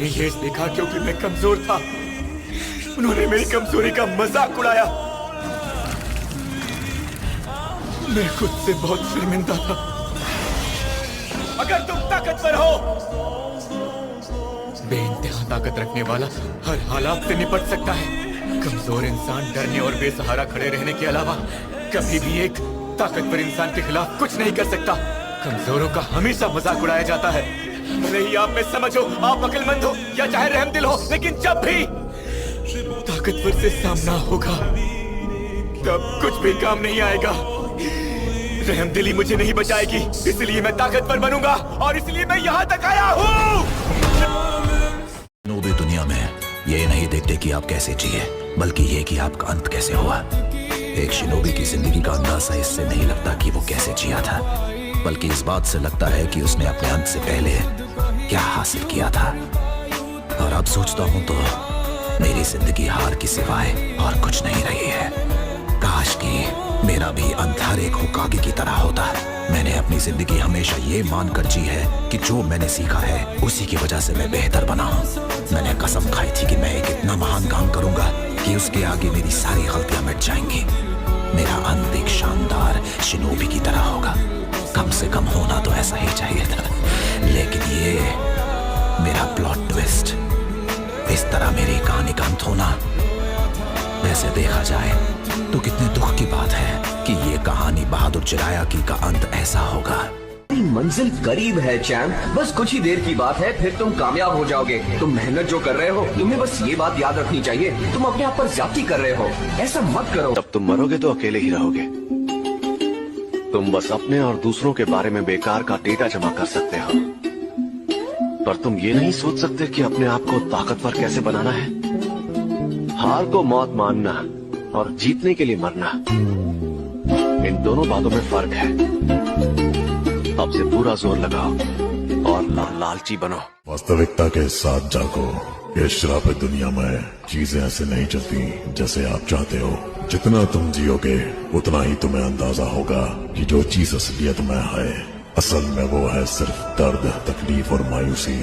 उन्होंने ये देखा क्योंकि मैं कमजोर था। उन्होंने मेरी कमजोरी का मजाक उड़ाया। मैं खुद से बहुत शर्मिंदा था। अगर तुम ताकतवर हो, बेइंतहा ताकत रखने वाला हर हालात से निपट सकता है। कमजोर इंसान डरने और बेसहारा खड़े रहने के अलावा कभी भी एक ताकतवर इंसान के खिलाफ कुछ नहीं कर सकता। कमजोरों का हमेशा मजाक उड़ाया जाता है। भले ही आप में समझ हो, आप अक्लमंद हो या चाहे रहमदिल हो, लेकिन जब भी ताकतवर से सामना होगा तब कुछ भी काम नहीं आएगा। रहमदिली मुझे नहीं बचाएगी, इसलिए मैं ताकतवर बनूंगा और इसलिए मैं यहाँ तक आया हूँ। नोबे दुनिया में ये नहीं देखते कि आप कैसे जिए, बल्कि ये कि आपका अंत कैसे हुआ। एक शिनोबी की जिंदगी का अंदाजा इससे नहीं लगता कि वो कैसे जिया था, बल्कि इस बात से लगता है कि उसने अपने अंत से पहले क्या हासिल किया था। और अब सोचता हूँ तो मेरी जिंदगी हार की सिवाय और कुछ नहीं रही है। काश कि मेरा भी अंत हर एक होकागे की तरह होता। मैंने अपनी जिंदगी हमेशा ये मानकर जी है कि जो मैंने सीखा है उसी की वजह से मैं बेहतर बना हूँ। मैंने कसम खाई थी कि मैं एक इतना महान काम करूंगा कि उसके आगे मेरी सारी गलतियां मिट जाएंगी। मेरा अंत एक शानदार शिनोबी की तरह होगा। कम से कम होना तो ऐसा ही चाहिए था, लेकिन ये मेरा प्लॉट ट्विस्ट। इस तरह मेरी कहानी का अंत होना, वैसे देखा जाए तो कितने दुख की बात है कि ये कहानी बहादुर चिरायाकी का अंत ऐसा होगा। मंजिल करीब है चैंप, बस कुछ ही देर की बात है, फिर तुम कामयाब हो जाओगे। तुम मेहनत जो कर रहे हो, तुम्हें बस ये बात याद रखनी चाहिए, तुम अपने आप पर ज्यादती कर रहे हो। ऐसा मत करो। जब तुम मरोगे तो अकेले ही रहोगे। तुम बस अपने और दूसरों के बारे में बेकार का डेटा जमा कर सकते हो, पर तुम ये नहीं सोच सकते कि अपने आप को ताकतवर कैसे बनाना है। हार को मौत मानना और जीतने के लिए मरना, इन दोनों बातों में फर्क है। अब से पूरा जोर लगाओ और लालची बनो। वास्तविकता के साथ जागो। इस श्रापित दुनिया में चीजें ऐसे नहीं चलती जैसे आप चाहते हो। जितना तुम जियोगे उतना ही तुम्हें अंदाजा होगा कि जो चीज असलियत में है, असल में वो है सिर्फ दर्द, तकलीफ और मायूसी।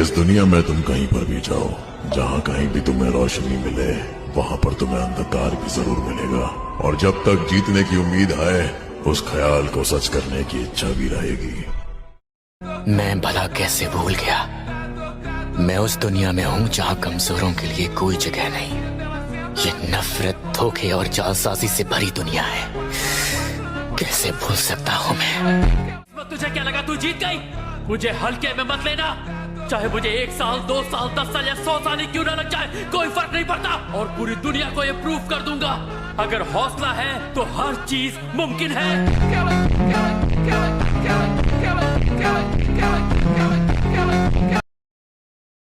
इस दुनिया में तुम कहीं पर भी जाओ, जहाँ कहीं भी तुम्हें रोशनी मिले, वहाँ पर तुम्हें अंधकार भी जरूर मिलेगा। और जब तक जीतने की उम्मीद है, उस ख्याल को सच करने की इच्छा भी रहेगी। मैं भला कैसे भूल गया, मैं उस दुनिया में हूँ जहाँ कमजोरों के लिए कोई जगह नहीं। ये नफरत, धोखे और जालसाजी से भरी दुनिया है। कैसे भूल सकता हूँ मैं। तुझे क्या लगा तू जीत गई? मुझे हल्के में मत लेना। चाहे मुझे 1 साल, 2 साल, 10 साल या 100 साल ही क्यों ना लग जाए, कोई फर्क नहीं पड़ता। और पूरी दुनिया को ये प्रूव कर दूंगा, अगर हौसला है तो हर चीज मुमकिन है।